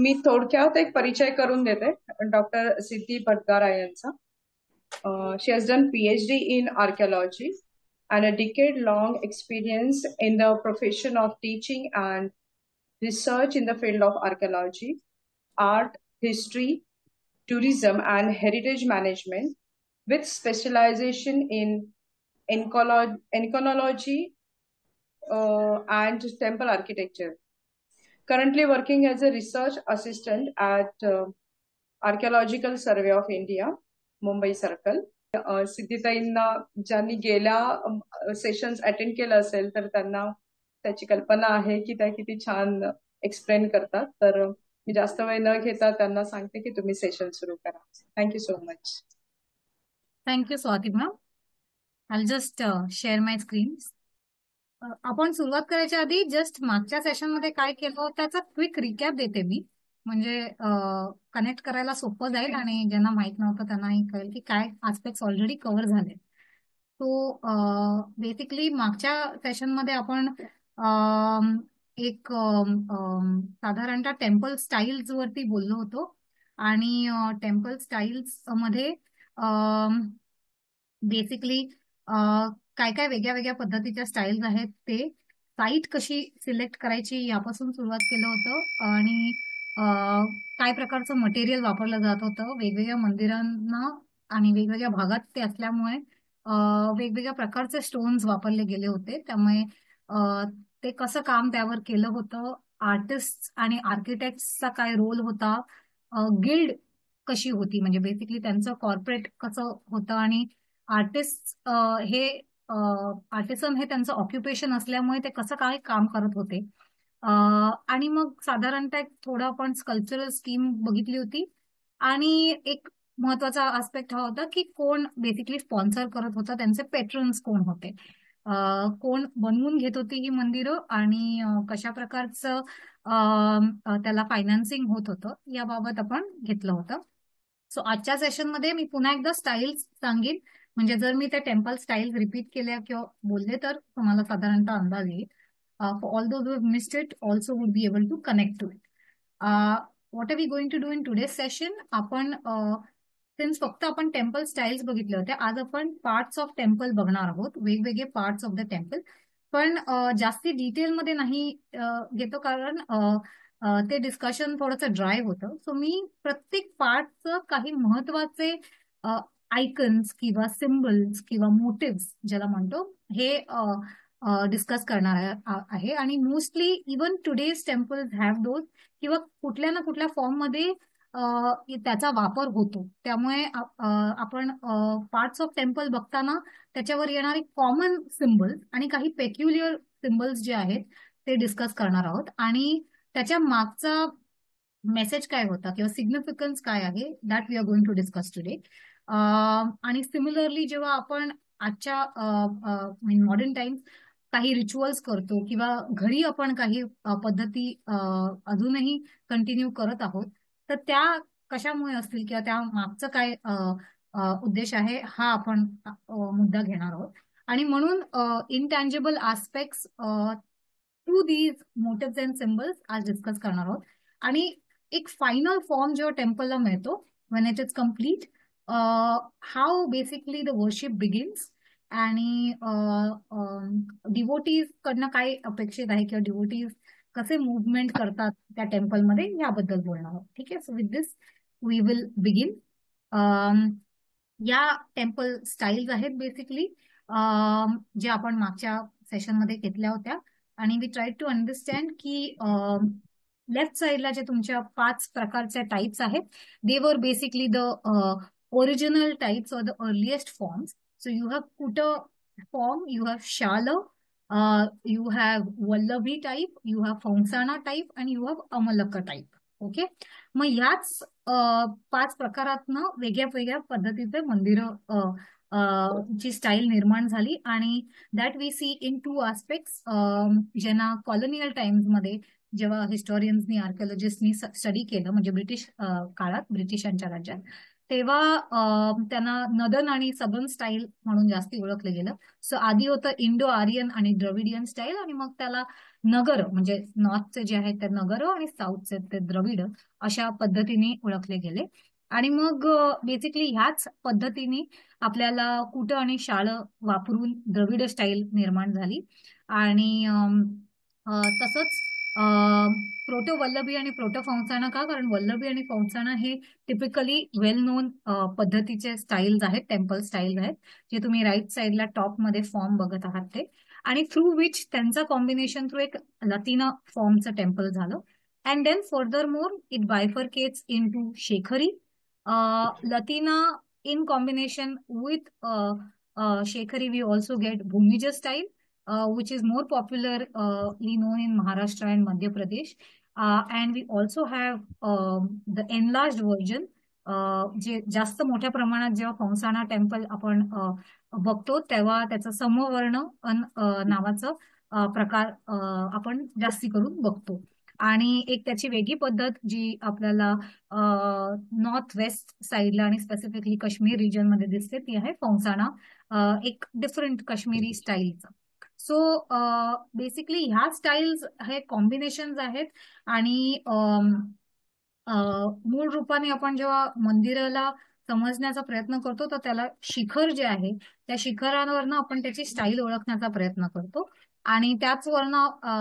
मी थोडक्यात एक परिचय करून देते डॉक्टर सिद्धी भटगारा यांचा. She has done PhD in archaeology and a decade-long experience in the profession of teaching and research in the field of archaeology, art, history, tourism, and heritage management, with specialization in enconology and temple architecture. Currently working as a research assistant at archaeological survey of India, Mumbai circle. सिद्धीताईंना ज्यांनी गेल्या sessions attend केलं असेल तर त्यांना त्याची कल्पना आहे की त्या किती छान एक्सप्लेन करतात. तर मी जास्त वेळ न घेता त्यांना सांगते की तुम्ही सेशन सुरू करा. Thank you so much. Thank you Swati ma'am. I just share my screen. आपण सुरुवात करायच्या आधी जस्ट मागच्या सेशन मध्ये काय केलं त्याचा क्विक रिकॅप देते मी, म्हणजे कनेक्ट करायला सोपं जाईल आणि ज्यांना माहित नव्हतं त्यांनाही कळेल की काय आस्पेक्ट्स ऑलरेडी कव्हर झाले. तो बेसिकली मागच्या सेशन मध्ये आपण एक साधारणतः टेम्पल स्टाईल्स वरती बोललो होतो आणि टेम्पल स्टाईल्स मध्ये बेसिकली काय काय वेगळ्या वेगळ्या पद्धतीच्या स्टाईल्स आहेत, ते साईट कशी सिलेक्ट करायची यापासून सुरुवात केलं होतं आणि काय प्रकारचं मटेरियल वापरलं जात होतं वेगवेगळ्या मंदिरांना आणि वेगवेगळ्या भागात ते असल्यामुळे वेगवेगळ्या प्रकारचे स्टोन्स वापरले गेले होते. त्यामुळे ते कसं काम त्यावर केलं होतं, आर्टिस्ट आणि आर्किटेक्टचा काय रोल होता, गिल्ड कशी होती म्हणजे बेसिकली त्यांचं कॉर्पोरेट कसं होतं आणि आर्टिस्ट हे आर्टिसन हे त्यांचं ऑक्युपेशन असल्यामुळे ते कसं काय काम करत होते. आणि मग साधारणतः थोडं आपण स्कल्पचरल स्कीम बघितली होती आणि एक महत्वाचा आस्पेक्ट हा होता की कोण बेसिकली स्पॉन्सर करत होता, त्यांचे पेट्रन्स कोण होते, कोण बनवून घेत होती ही मंदिरं आणि कशा प्रकारचं त्याला फायनान्सिंग होत होतं याबाबत आपण घेतलं होतं. सो आजच्या सेशनमध्ये मी पुन्हा एकदा स्टाईल्स सांगेन, म्हणजे जर मी त्या टेम्पल स्टाईल्स रिपीट केल्या किंवा बोलले तर तुम्हाला साधारणतः अंदाज येईल. For all those who have missed it also would be able to connect to it. What are we going to do in today's session? आपण सिन्स फक्त आपण टेम्पल स्टाईल्स बघितले होते, आज आपण पार्ट्स ऑफ टेम्पल बघणार आहोत, वेगवेगळे पार्ट्स ऑफ द टेम्पल. पण जास्ती डिटेलमध्ये नाही घेतो कारण ते डिस्कशन थोडंसं ड्राय होतं. सो मी प्रत्येक पार्टचं काही महत्वाचे आयकन्स किंवा सिम्बल्स किंवा मोटिव्स ज्याला म्हणतो हे डिस्कस करणार आहे. आणि mostly even today's temples have those किंवा कुठल्या ना कुठल्या फॉर्म मध्ये त्याचा वापर होतो. त्यामुळे आपण पार्ट्स ऑफ टेम्पल बघताना त्याच्यावर येणारे कॉमन सिम्बल्स आणि काही पेक्युलियर सिम्बल्स जे आहेत ते डिस्कस करणार आहोत आणि त्याच्या मागचा मेसेज काय होता किंवा सिग्निफिकन्स काय आहे that we are going to discuss today. आणि सिमिलरली जेव्हा आपण आजच्या मॉडर्न टाइम्स काही रिच्युअल्स करतो किंवा घरी आपण काही पद्धती अजूनही कंटिन्यू करत आहोत, तर त्या कशामुळे असतील किंवा त्या मागचं काय उद्देश आहे हा आपण मुद्दा घेणार आहोत. आणि म्हणून intangible aspects to these motifs and symbols आज डिस्कस करणार आहोत. आणि एक फायनल फॉर्म जेव्हा टेम्पलला मिळतो when it is complete, how basically the worship begins आणि डिवोटीज कडनं काय अपेक्षित आहे किंवा डिवोटीज कसे मुवमेंट करतात त्या टेम्पलमध्ये याबद्दल बोलणार आहोत. ठीक आहे, so with this we will begin. या टेम्पल स्टाईल्स आहेत बेसिकली जे आपण मागच्या सेशनमध्ये घेतल्या होत्या आणि वी ट्राय टू अंडरस्टँड की लेफ्ट साइडला जे तुमच्या 5 प्रकारच्या टाइप्स आहेत they were basically the original types or the earliest forms. So you have कुट form, you have Shala, you have Vallavi type, you have Faungsana type and you have Amalaka type. Okay, मग ह्याच 5 प्रकारातनं वेगळ्या वेगळ्या पद्धतीचे मंदिरं ची style निर्माण झाली आणि that we see in 2 aspects. ज्यांना कॉलोनियल टाइम्स मध्ये जेव्हा हिस्टोरियन्सनी आर्किओलॉजिस्टनी स्टडी केलं म्हणजे ब्रिटिश काळात ब्रिटिशांच्या राज्यात, तेव्हा त्यांना नदन आणि सबन स्टाईल म्हणून जास्ती ओळखलं गेलं. सो आधी होतं इंडो आर्यन आणि द्रविडियन स्टाईल, आणि मग त्याला नगर म्हणजे नॉर्थचे जे आहेत ते नगर आणि साऊथचे ते द्रविड अशा पद्धतीने ओळखले गेले. आणि मग बेसिकली ह्याच पद्धतीने आपल्याला कुट आणि शाळ वापरून द्रविड स्टाईल निर्माण झाली. आणि तसंच प्रोटो वल्लभी आणि प्रोटो फौसाणा का, कारण वल्लभी आणि फौसाणा हे टिपिकली वेल नोन पद्धतीचे स्टाईल्स आहेत, टेम्पल स्टाईल आहेत, जे तुम्ही राईट साईडला टॉप मध्ये फॉर्म बघत आहात ते, आणि थ्रू विच त्यांचं कॉम्बिनेशन थ्रू एक लतिना फॉर्मचं टेम्पल झालं. And then furthermore it bifurcates into Shekhari Latina in combination with Shekhari. We also get Bhumija style, which is more popularly known in Maharashtra and Madhya Pradesh. And we also have the enlarged version, जे जास्त मोठ्या प्रमाणात जेव्हा फौसाणा temple आपण बघतो तेव्हा त्याचं समवर्ण नावाचं प्रकार आपण जास्ती करून बघतो. आणि एक त्याची वेगळी पद्धत जी आपल्याला नॉर्थ वेस्ट साईडला आणि स्पेसिफिकली काश्मीर रिजन मध्ये दिसते ती आहे फौसाणा, एक डिफरंट काश्मीरी स्टाईलचं. सो बेसिकली ह्या स्टाईल्स हे कॉम्बिनेशन आहेत. आणि मूळ रूपाने आपण जेव्हा मंदिराला समजण्याचा प्रयत्न करतो तर त्याला शिखर जे आहे त्या शिखरांवरनं आपण त्याची स्टाईल ओळखण्याचा प्रयत्न करतो. आणि त्याच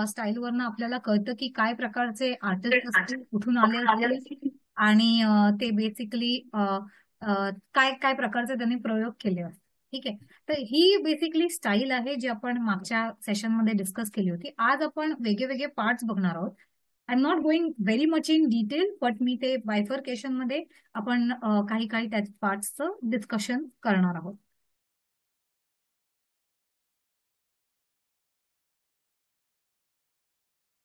स्टाईल वरनं आपल्याला कळतं की काय प्रकारचे आर्टिस्ट कुठून आले असतील आणि ते बेसिकली काय काय प्रकारचे त्यांनी प्रयोग केले असतील. ठीक आहे, तर ही बेसिकली स्टाईल आहे जी आपण मागच्या सेशन मध्ये डिस्कस केली होती. आज आपण वेगळे वेगळे पार्ट्स बघणार आहोत. I am not going very much in detail, but मी ते बायफर्केशन मध्ये आपण काही काही त्या पार्ट्सचं डिस्कशन करणार आहोत.